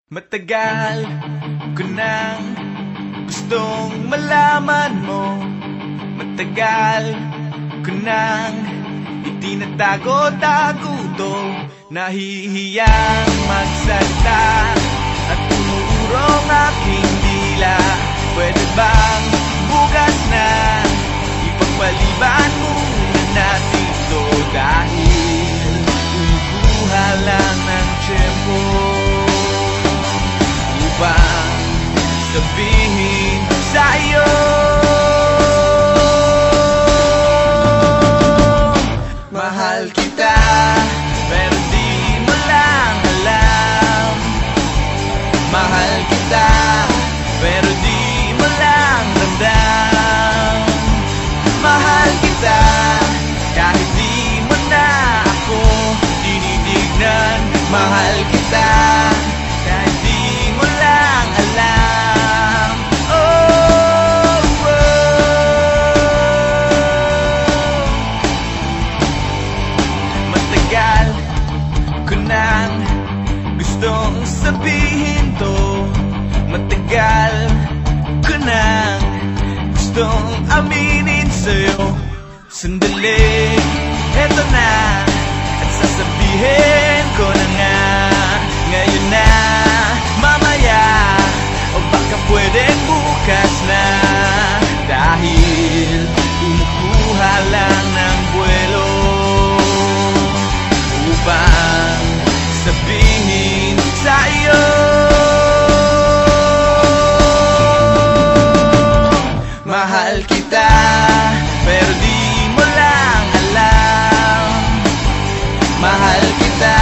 Matagal ko nang gustong malaman mo. Matagal ko nang itinatago-tago to. Nahihiyang magsalita at umuurong aking dila. Pwede bang bukas na ipagpaliban muna natin to? Dahil umukuha lang ng tiyempo upang sabihin sa'yo mahal kita, pero di mo lang alam. Mahal kita, pero di mo lang ramdam. Mahal kita, kahit di mo na ako tinitignan. Mahal kita, kahit di mo lang alam. Oh, oh. Matagal ko nang gustong sabihin to. Matagal ko nang gustong aminin sa'yo. Sandali, eto na, at sasabihin ko na nga. Ngayon na, mamaya, o baka pwedeng bukas na. Dahil umukuha lang ng buwelo upang sabihin sa'yo mahal kita, pero di mo lang alam. Mahal kita,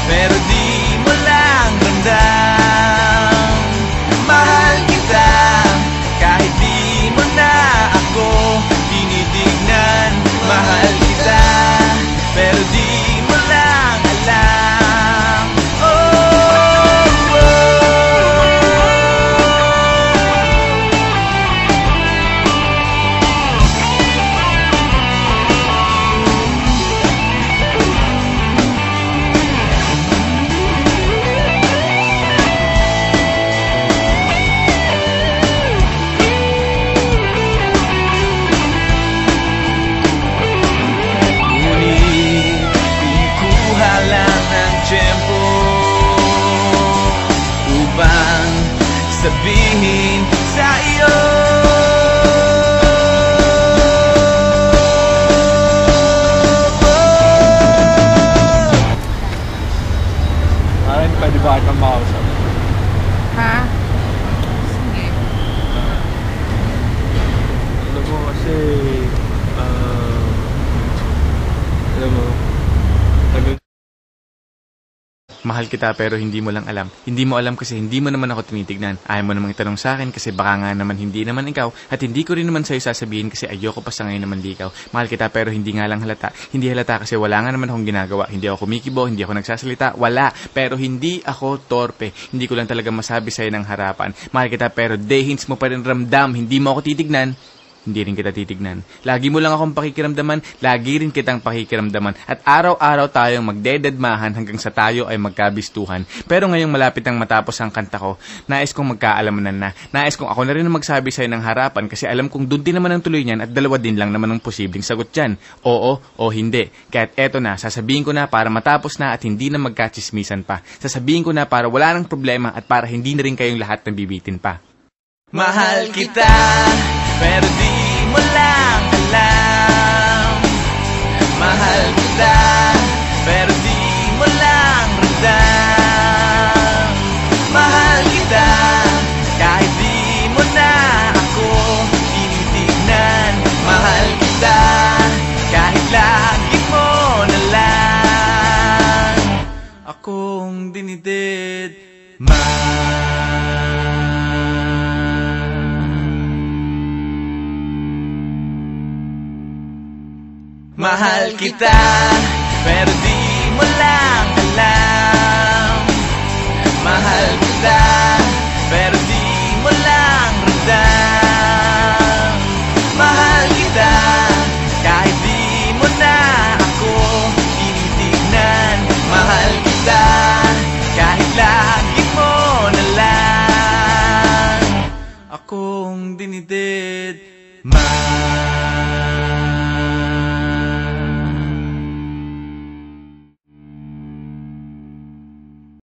pero di mo lang ramdam. Mahal kita, kahit di mo na ako tinitignan. Mahal kita, pero di mo lang alam. Oh, oh. Sabihin sa iyo Ayan, pwede ba kang makausap? Ha? Sige. Alam mo kasi alam mo mahal kita, pero hindi mo lang alam. Hindi mo alam kasi hindi mo naman ako tinitignan. Ayaw mo namang itanong sa akin kasi baka nga naman hindi naman ikaw. At hindi ko rin naman sa'yo sasabihin kasi ayoko pa sa ngayon naman di ikaw. Mahal kita, pero hindi nga lang halata. Hindi halata kasi wala nga naman akong ginagawa. Hindi ako kumikibo, hindi ako nagsasalita. Wala. Pero hindi ako torpe. Hindi ko lang talaga masabi sa'yo ng harapan. Mahal kita, pero hints mo pa rin ramdam. Hindi mo ako titignan. Hindi rin kita titignan. Lagi mo lang akong pakikiramdaman, lagi rin kitang pakikiramdaman. At araw-araw tayong magdededmahan hanggang sa tayo ay magkabistuhan. Pero ngayong malapit ang matapos ang kanta ko, nais kong magkaalamanan na. Nais kong ako na rin ang magsabi sa'yo ng harapan kasi alam kong doon din naman ang tuloy niyan at dalawa din lang naman ang posibleng sagot dyan. Oo o hindi. Kaya't eto na, sasabihin ko na para matapos na at hindi na magkachismisan pa. Sasabihin ko na para wala nang problema at para hindi na rin kayong lahat nabibitin pa. Mahal kita, pero di mo lang alam. Mahal kita, pero di mo lang ramdam. Mahal kita, kahit di mo na ako tinitignan. Mahal kita, kahit lagi mo na lang akong kong dinidid. Mahal kita, pero di mo lang alam.